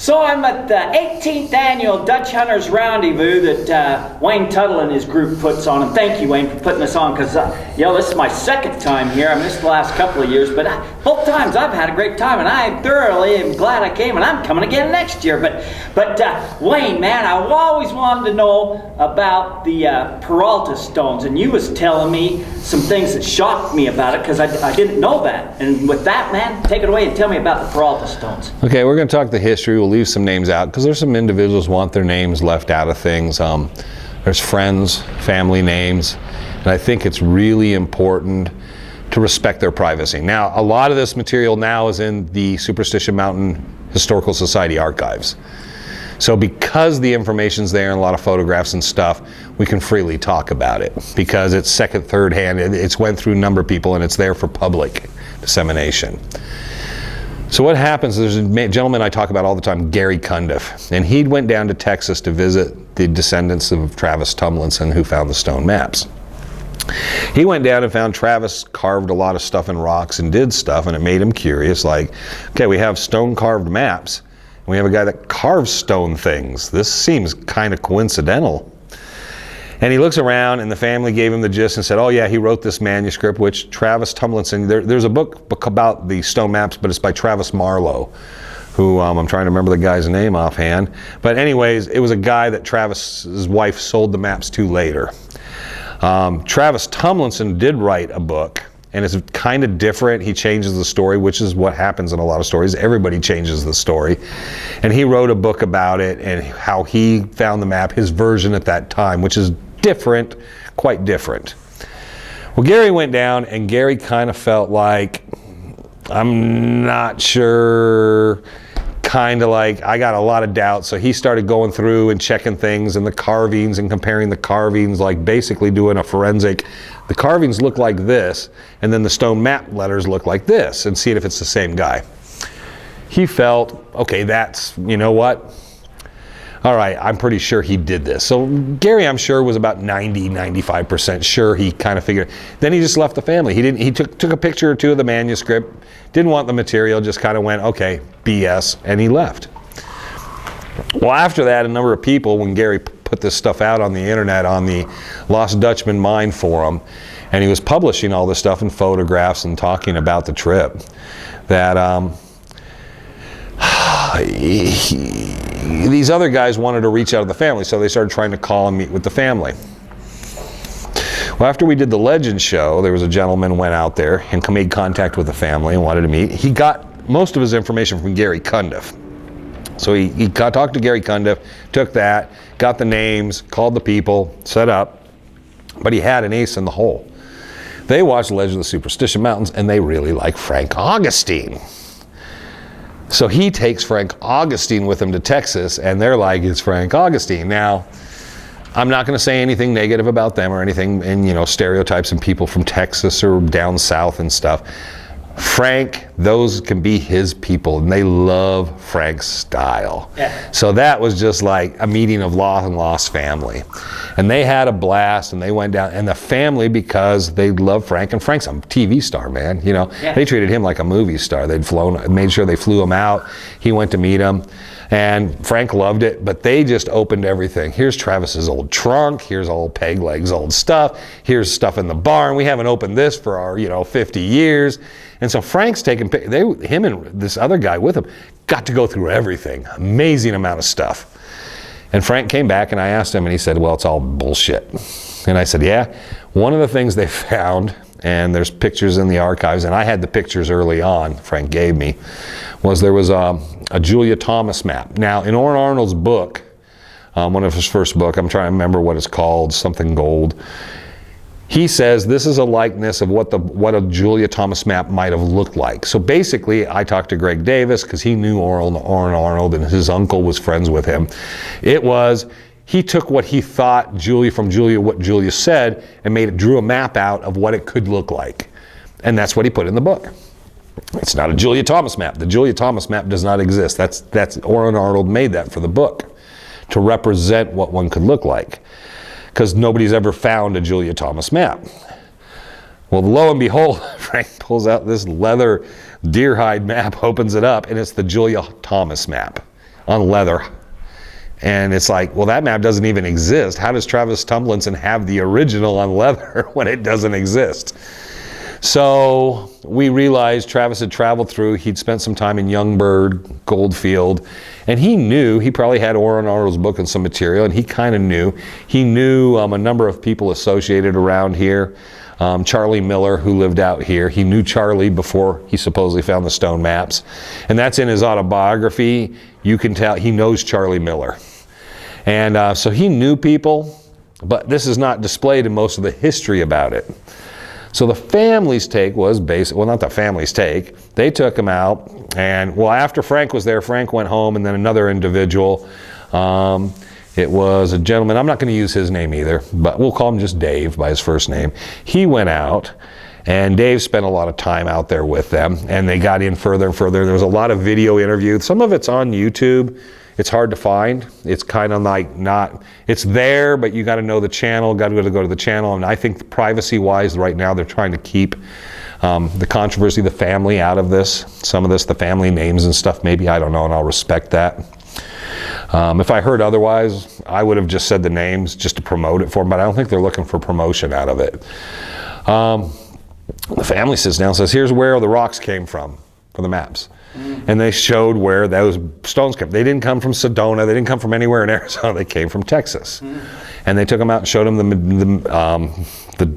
So I'm at the 18th annual Dutch Hunters Rendezvous that Wayne Tuttle and his group puts on. And thank you, Wayne, for putting this on, because this is my second time here. I missed the last couple of years, but both times I've had a great time, and I thoroughly am glad I came, and I'm coming again next year. But Wayne, man, I've always wanted to know about the Peralta stones, and you was telling me some things that shocked me about it, because I didn't know that. And with that, man, take it away and tell me about the Peralta stones. Okay, we're going to talk the history. We'll leave some names out because there's some individuals want their names left out of things. There's friends, family names, and I think it's really important to respect their privacy. Now, a lot of this material now is in the Superstition Mountain Historical Society archives. So because the information's there and a lot of photographs and stuff, we can freely talk about it because it's second, third hand. It's went through a number of people and it's there for public dissemination. So what happens, there's a gentleman I talk about all the time, Gary Cundiff, and he went down to Texas to visit the descendants of Travis Tumlinson who found the stone maps. He went down and found Travis carved a lot of stuff in rocks and did stuff, and it made him curious, like, okay, we have stone carved maps, and we have a guy that carves stone things. This seems kind of coincidental. And he looks around, and the family gave him the gist and said, oh yeah, he wrote this manuscript, which Travis Tumlinson, there's a book about the stone maps, but it's by Travis Marlowe, who I'm trying to remember the guy's name offhand. But anyways, it was a guy that Travis's wife sold the maps to later. Travis Tumlinson did write a book, and it's kind of different. He changes the story, which is what happens in a lot of stories. Everybody changes the story. And he wrote a book about it and how he found the map, his version at that time, which is different, quite different. Well, Gary went down, and Gary kind of felt like, I'm not sure, kind of like, I got a lot of doubts. So he started going through and checking things and the carvings and comparing the carvings, like basically doing a forensic. The carvings look like this, and then the stone map letters look like this, and seeing if it's the same guy. He felt, okay, that's, you know what? All right, I'm pretty sure he did this. So Gary, I'm sure, was about 95% sure he kind of figured. Then he just left the family. He took a picture or two of the manuscript, didn't want the material, just kind of went, okay, BS, and he left. Well, after that, a number of people, when Gary put this stuff out on the internet on the Lost Dutchman Mine Forum, and he was publishing all this stuff in photographs and talking about the trip, that these other guys wanted to reach out to the family, so they started trying to call and meet with the family. Well, after we did the Legend show, there was a gentleman went out there and made contact with the family and wanted to meet. He got most of his information from Gary Cundiff. So he talked to Gary Cundiff, took that, got the names, called the people, set up, but he had an ace in the hole. They watched Legend of the Superstition Mountains, and they really like Frank Augustine. So he takes Frank Augustine with him to Texas, and they're like, it's Frank Augustine. Now, I'm not going to say anything negative about them or anything, and stereotypes and people from Texas or down south and stuff. Frank, those can be his people, and they love Frank's style. Yeah. So that was just like a meeting of lost and lost family. And they had a blast, and they went down, and the family, because they love Frank, and Frank's a TV star, man. They treated him like a movie star. They'd made sure they flew him out. He went to meet him, and Frank loved it, but they just opened everything. Here's Travis's old trunk, here's old Peg Leg's old stuff, here's stuff in the barn. We haven't opened this for our 50 years. And so Frank's taking, him and this other guy with him got to go through everything. Amazing amount of stuff. And Frank came back, and I asked him, and he said, well, it's all bullshit. And I said, yeah. One of the things they found, and there's pictures in the archives, and I had the pictures early on, Frank gave me, was there was a Julia Thomas map. Now, in Orrin Arnold's book, one of his first book, I'm trying to remember what it's called, something gold, he says this is a likeness of what a Julia Thomas map might have looked like. So basically, I talked to Greg Davis because he knew Orrin Arnold, and his uncle was friends with him. He took what he thought what Julia said, and drew a map out of what it could look like. And that's what he put in the book. It's not a Julia Thomas map. The Julia Thomas map does not exist. That's Orrin Arnold made that for the book to represent what one could look like, because nobody's ever found a Julia Thomas map. Well, lo and behold, Frank pulls out this leather deer hide map, opens it up, and it's the Julia Thomas map. on leather. And it's like, well, that map doesn't even exist. How does Travis Tomlinson have the original on leather when it doesn't exist? So we realized Travis had traveled through, he'd spent some time in Youngberg, Goldfield, and he knew, he probably had Orrin Arnold's book and some material, and he kind of knew. He knew a number of people associated around here. Charlie Miller, who lived out here. He knew Charlie before he supposedly found the stone maps. And that's in his autobiography. You can tell he knows Charlie Miller. And so he knew people, but this is not displayed in most of the history about it. So the family's take was basic, well, not the family's take. They took him out, and well, after Frank was there, Frank went home, and then another individual. It was a gentleman, I'm not going to use his name either, but we'll call him just Dave by his first name. He went out, and Dave spent a lot of time out there with them, and they got in further and further. There was a lot of video interviews. Some of it's on YouTube. It's hard to find. It's kind of like not, it's there, but you got to know the channel, got to go to the channel. And I think privacy-wise, right now, they're trying to keep the controversy, the family out of this. Some of this, the family names and stuff, maybe, I don't know, and I'll respect that. If I heard otherwise, I would have just said the names just to promote it for them, but I don't think they're looking for promotion out of it. The family sits down and says, here's where the rocks came from for the maps. And they showed where those stones came. They didn't come from Sedona. They didn't come from anywhere in Arizona. They came from Texas. And they took them out and showed them the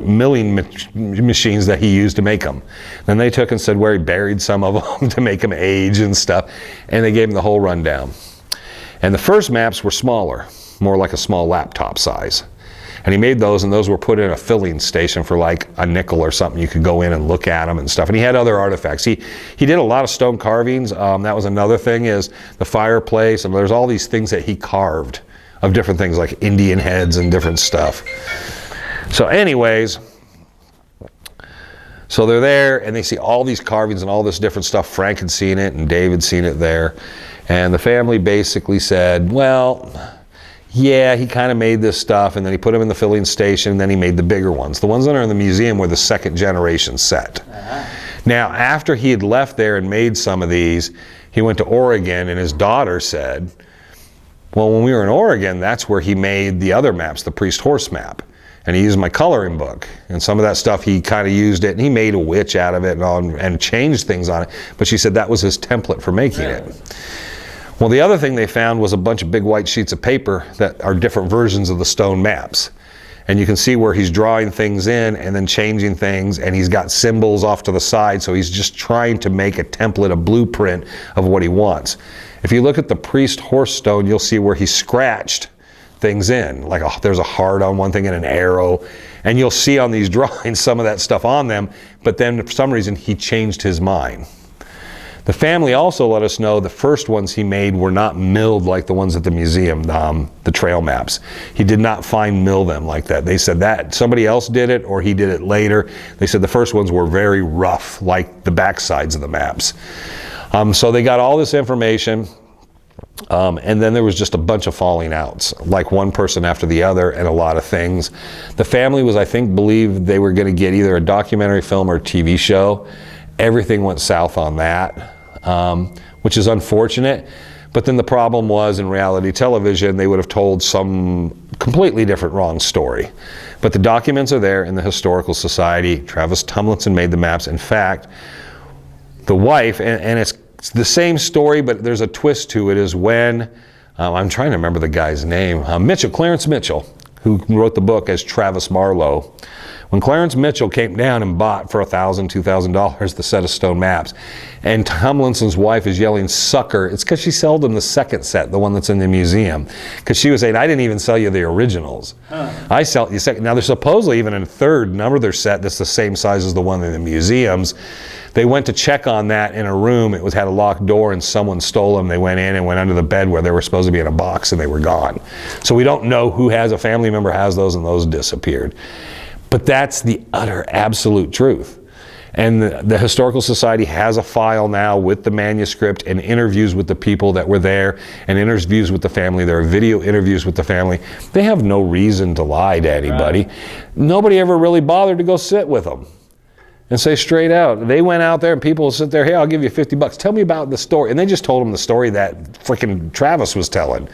milling machines that he used to make them. Then they took and said where he buried some of them to make them age and stuff. And they gave him the whole rundown. And the first maps were smaller, more like a small laptop size. And he made those, and those were put in a filling station for like a nickel or something. You could go in and look at them and stuff. And he had other artifacts. He did a lot of stone carvings. That was another thing, is the fireplace. And there's all these things that he carved of different things like Indian heads and different stuff. So anyways, so they're there and they see all these carvings and all this different stuff. Frank had seen it and Dave had seen it there. And the family basically said, well, yeah, he kind of made this stuff, and then he put them in the filling station, and then he made the bigger ones. The ones that are in the museum were the second generation set. Now, after he had left there and made some of these, he went to Oregon, and his daughter said, well, when we were in Oregon, that's where he made the other maps, the priest horse map. And he used my coloring book, and some of that stuff he kind of used it, and he made a witch out of it and changed things on it. But she said that was his template for making it. Well, the other thing they found was a bunch of big white sheets of paper that are different versions of the stone maps. And you can see where he's drawing things in and then changing things, and he's got symbols off to the side, so he's just trying to make a template, a blueprint of what he wants. If you look at the priest horse stone, you'll see where he scratched things in, like there's a heart on one thing and an arrow, and you'll see on these drawings some of that stuff on them, but then for some reason he changed his mind. The family also let us know the first ones he made were not milled like the ones at the museum, the trail maps. He did not mill them like that. They said that somebody else did it or he did it later. They said the first ones were very rough, like the back sides of the maps. So they got all this information, and then there was just a bunch of falling outs, like one person after the other and a lot of things. The family was, I think, believed they were going to get either a documentary film or a TV show. Everything went south on that. Which is unfortunate, but then the problem was in reality television they would have told some completely different wrong story. But the documents are there in the Historical Society. Travis Tomlinson made the maps. In fact, the wife, and it's the same story, but there's a twist to it, is when, I'm trying to remember the guy's name, Clarence Mitchell, who wrote the book as Travis Marlowe. When Clarence Mitchell came down and bought for $1,000, $2,000 the set of stone maps, and Tomlinson's wife is yelling, sucker, it's because she sold him the second set, the one that's in the museum. Because she was saying, I didn't even sell you the originals. I sell you second. Now there's supposedly even a third number of their set that's the same size as the one in the museums. They went to check on that in a room. It had a locked door and someone stole them. They went in and went under the bed where they were supposed to be in a box and they were gone. So we don't know who has, a family member has those, and those disappeared. But that's the utter absolute truth. And the Historical Society has a file now with the manuscript and interviews with the people that were there and interviews with the family. There are video interviews with the family. They have no reason to lie to anybody. Right. Nobody ever really bothered to go sit with them. and say straight out. They went out there and people will sit there, hey, I'll give you $50. Tell me about the story. And they just told them the story that freaking Travis was telling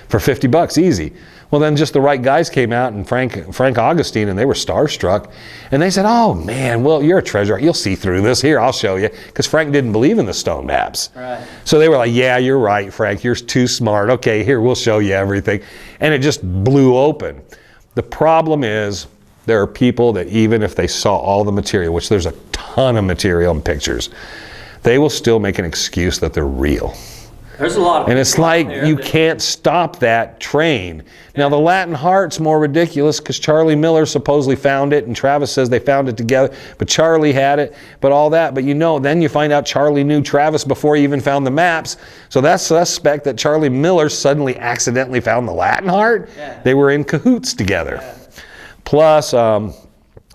for $50, easy. Well, then just the right guys came out, and Frank Augustine, and they were starstruck. And they said, oh man, well, you're a treasure. You'll see through this. Here, I'll show you. Because Frank didn't believe in the stone maps. Right. So they were like, yeah, you're right, Frank. You're too smart. Okay, here, we'll show you everything. And it just blew open. The problem is, there are people that even if they saw all the material, which there's a ton of material and pictures, they will still make an excuse that they're real. There's a lot of and it's like you can't stop that train. Now the Latin Heart's more ridiculous because Charlie Miller supposedly found it, and Travis says they found it together, but Charlie had it, but all that. But you know, then you find out Charlie knew Travis before he even found the maps. So that's suspect that Charlie Miller suddenly accidentally found the Latin Heart. Yeah. They were in cahoots together. Yeah. Plus,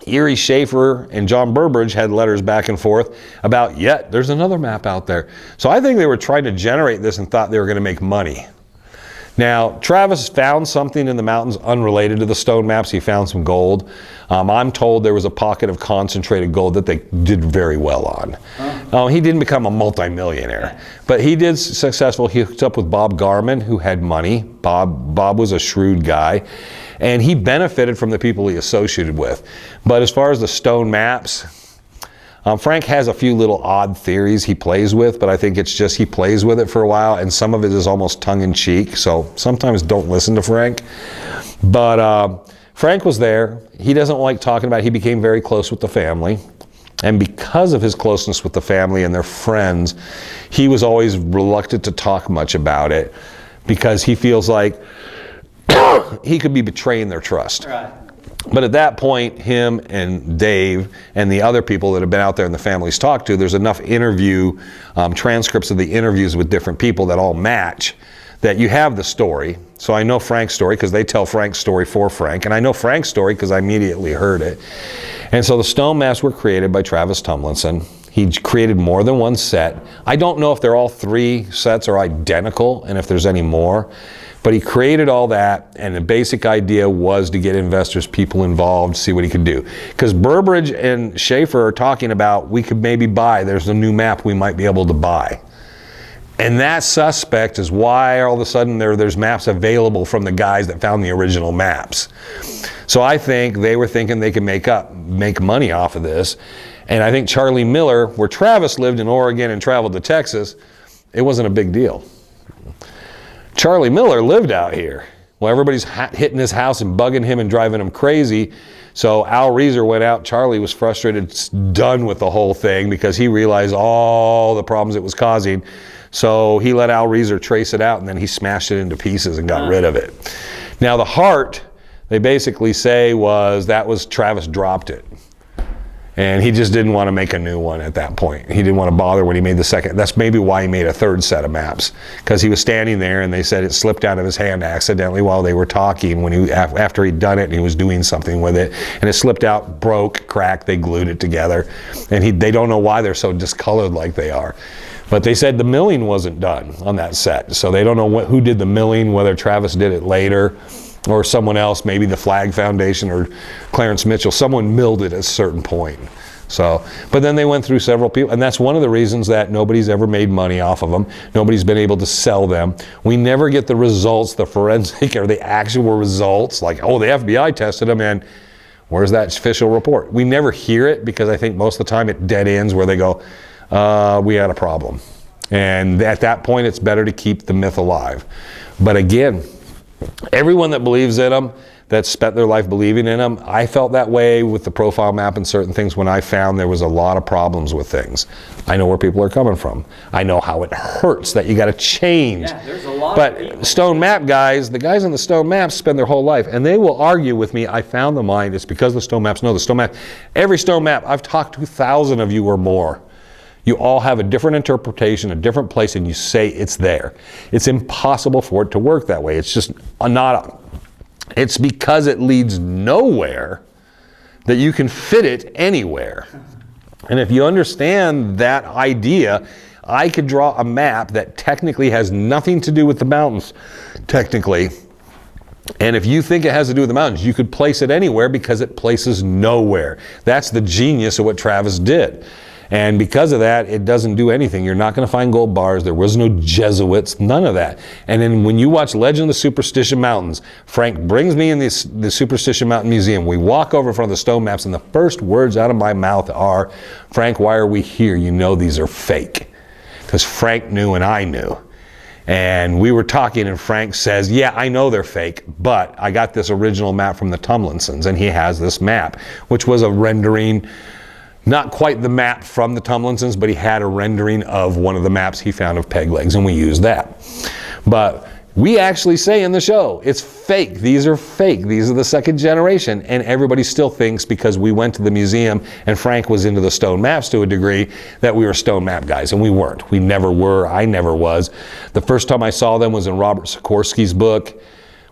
Erie Schaefer and John Burbridge had letters back and forth about, yet there's another map out there. So I think they were trying to generate this and thought they were going to make money. Now, Travis found something in the mountains unrelated to the stone maps. He found some gold. I'm told there was a pocket of concentrated gold that they did very well on. He didn't become a multimillionaire, but he did successful. He hooked up with Bob Garman, who had money. Bob was a shrewd guy, and he benefited from the people he associated with. But as far as the stone maps, Frank has a few little odd theories he plays with, but I think it's just he plays with it for a while, and some of it is almost tongue-in-cheek, so sometimes don't listen to Frank. But Frank was there. He doesn't like talking about it. He became very close with the family, and because of his closeness with the family and their friends, he was always reluctant to talk much about it because he feels like he could be betraying their trust. Right. But at that point, him and Dave and the other people that have been out there and the families talked to, there's enough interview, transcripts of the interviews with different people that all match, that you have the story. So I know Frank's story because they tell Frank's story for Frank, and I know Frank's story because I immediately heard it. And so the stone maps were created by Travis Tumlinson. He created more than one set. I don't know if they're all three sets are identical and if there's any more. But he created all that, and the basic idea was to get investors, people involved, see what he could do. Because Burbridge and Schaefer are talking about, we could maybe buy, there's a new map we might be able to buy. And that suspect is why all of a sudden there's maps available from the guys that found the original maps. So I think they were thinking they could make money off of this. And I think Charlie Miller, where Travis lived in Oregon and traveled to Texas, it wasn't a big deal. Charlie Miller lived out here. Well, everybody's hitting his house and bugging him and driving him crazy. So Al Reeser went out. Charlie was frustrated, done with the whole thing because he realized all the problems it was causing. So he let Al Reeser trace it out, and then he smashed it into pieces and got rid of it. Now the heart, they basically say that was Travis dropped it. And he just didn't want to make a new one at that point. He didn't want to bother when he made the second. That's maybe why he made a third set of maps, because he was standing there and they said it slipped out of his hand accidentally while they were talking after he'd done it and he was doing something with it. And it slipped out, broke, cracked, they glued it together. And they don't know why they're so discolored like they are. But they said the milling wasn't done on that set. So they don't know who did the milling, whether Travis did it later or someone else, maybe the Flag Foundation or Clarence Mitchell, someone milled it at a certain point. So, but then they went through several people, and that's one of the reasons that nobody's ever made money off of them. Nobody's been able to sell them. We never get the results, the forensic or the actual results, like, oh, the FBI tested them, and where's that official report? We never hear it because I think most of the time it dead ends where they go, we had a problem. And at that point, it's better to keep the myth alive. But again, everyone that believes in them, that spent their life believing in them, I felt that way with the profile map and certain things when I found there was a lot of problems with things. I know where people are coming from. I know how it hurts that you got to change. Yeah, there's a lot but of people. stone map guys, the guys in the stone maps spend their whole life, and they will argue with me, I found the mine, it's because the stone maps. No, the stone map, every stone map, I've talked to 1,000 of you or more. You all have a different interpretation, a different place, and you say it's there. It's impossible for it to work that way. It's just not, it's because it leads nowhere that you can fit it anywhere. And if you understand that idea, I could draw a map that technically has nothing to do with the mountains, technically, And if you think it has to do with the mountains, you could place it anywhere because it places nowhere. That's the genius of what Travis did. And because of that, it doesn't do anything. You're not going to find gold bars. There was no Jesuits, none of that. And then when you watch Legend of the Superstition Mountains, Frank brings me in the Superstition Mountain Museum. We walk over in front of the stone maps, and the first words out of my mouth are, Frank, why are we here? You know these are fake. Because Frank knew and I knew. And we were talking, and Frank says, yeah, I know they're fake, but I got this original map from the Tomlinsons, and he has this map, which was a rendering, not quite the map from the Tomlinsons, but he had a rendering of one of the maps he found of peg legs, and we used that. But we actually say in the show, it's fake. These are fake. These are the second generation. And everybody still thinks, because we went to the museum and Frank was into the stone maps to a degree, that we were stone map guys, and we weren't. We never were. I never was. The first time I saw them was in Robert Sikorsky's book,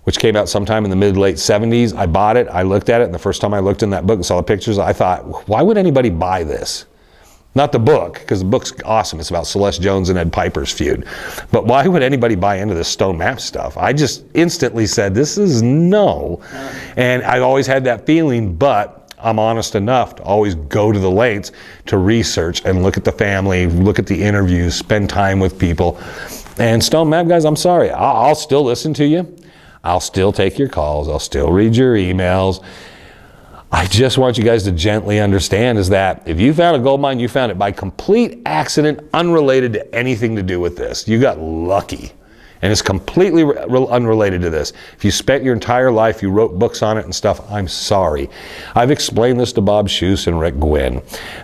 which came out sometime in the mid-late 70s. I bought it, I looked at it, and the first time I looked in that book and saw the pictures, I thought, why would anybody buy this? Not the book, because the book's awesome. It's about Celeste Jones and Ed Piper's feud. But why would anybody buy into this stone map stuff? I just instantly said, this is no. And I always had that feeling, but I'm honest enough to always go to the lengths to research and look at the family, look at the interviews, spend time with people. And stone map guys, I'm sorry, I'll still listen to you. I'll still take your calls. I'll still read your emails. I just want you guys to gently understand is that if you found a gold mine, you found it by complete accident, unrelated to anything to do with this. You got lucky. And it's completely unrelated to this. If you spent your entire life, you wrote books on it and stuff, I'm sorry. I've explained this to Bob Schuss and Rick Gwynn.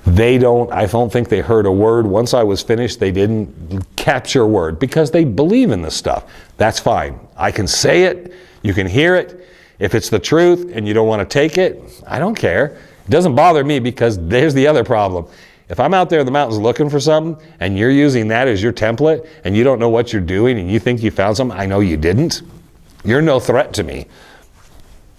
I don't think they heard a word. Once I was finished, they didn't capture a word because they believe in this stuff. That's fine. I can say it, you can hear it. If it's the truth and you don't want to take it, I don't care. It doesn't bother me because there's the other problem. If I'm out there in the mountains looking for something and you're using that as your template and you don't know what you're doing and you think you found something, I know you didn't, you're no threat to me.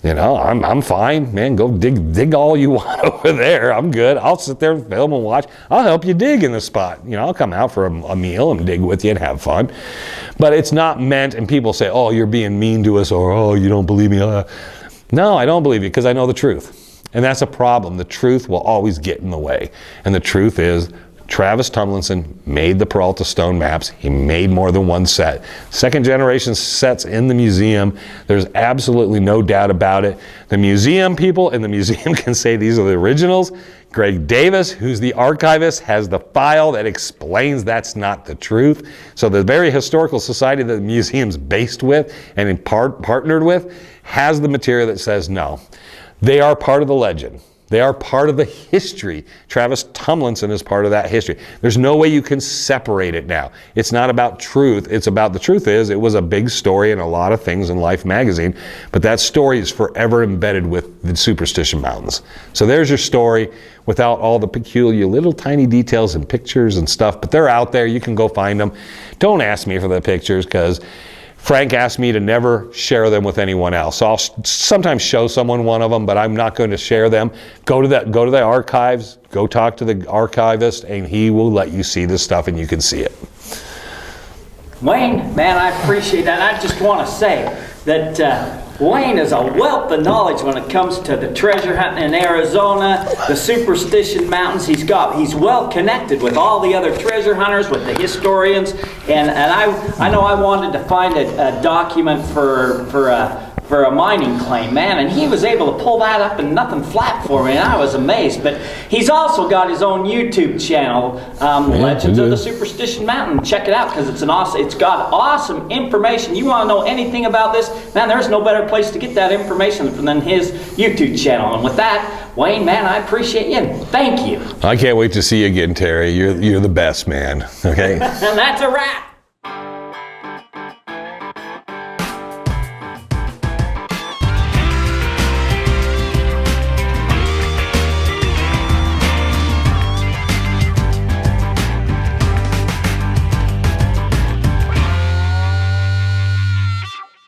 You know, I'm fine, man, go dig all you want over there. I'm good. I'll sit there and film and watch. I'll help you dig in the spot. You know, I'll come out for a meal and dig with you and have fun. But it's not meant, and people say, oh, you're being mean to us, or oh, you don't believe me. No, I don't believe you because I know the truth. And that's a problem. The truth will always get in the way. And the truth is, Travis Tomlinson made the Peralta stone maps. He made more than one set. Second generation sets in the museum. There's absolutely no doubt about it. The museum people in the museum can say these are the originals. Greg Davis, who's the archivist, has the file that explains that's not the truth. So the very historical society that the museum's based with and in part partnered with has the material that says no. They are part of the legend. They are part of the history. Travis Tomlinson is part of that history. There's no way you can separate it now. It's not about truth. It's about the truth is it was a big story in a lot of things in Life magazine, but that story is forever embedded with the Superstition Mountains. So there's your story without all the peculiar little tiny details and pictures and stuff, but they're out there. You can go find them. Don't ask me for the pictures because Frank asked me to never share them with anyone else. So I'll sometimes show someone one of them, but I'm not going to share them. Go to the archives, go talk to the archivist, and he will let you see this stuff and you can see it. Wayne, man, I appreciate that. I just want to say that Wayne is a wealth of knowledge when it comes to the treasure hunting in Arizona, the Superstition Mountains. He's well connected with all the other treasure hunters, with the historians, and I know I wanted to find a document for a mining claim, man, and he was able to pull that up and nothing flat for me, and I was amazed. But he's also got his own YouTube channel, Legends of the Superstition Mountain. Check it out because it's got awesome information. You want to know anything about this, man, there's no better place to get that information than his YouTube channel. And with that, Wayne, man, I appreciate you and thank you. I can't wait to see you again, Terry. You're the best, man. Okay. And that's a wrap.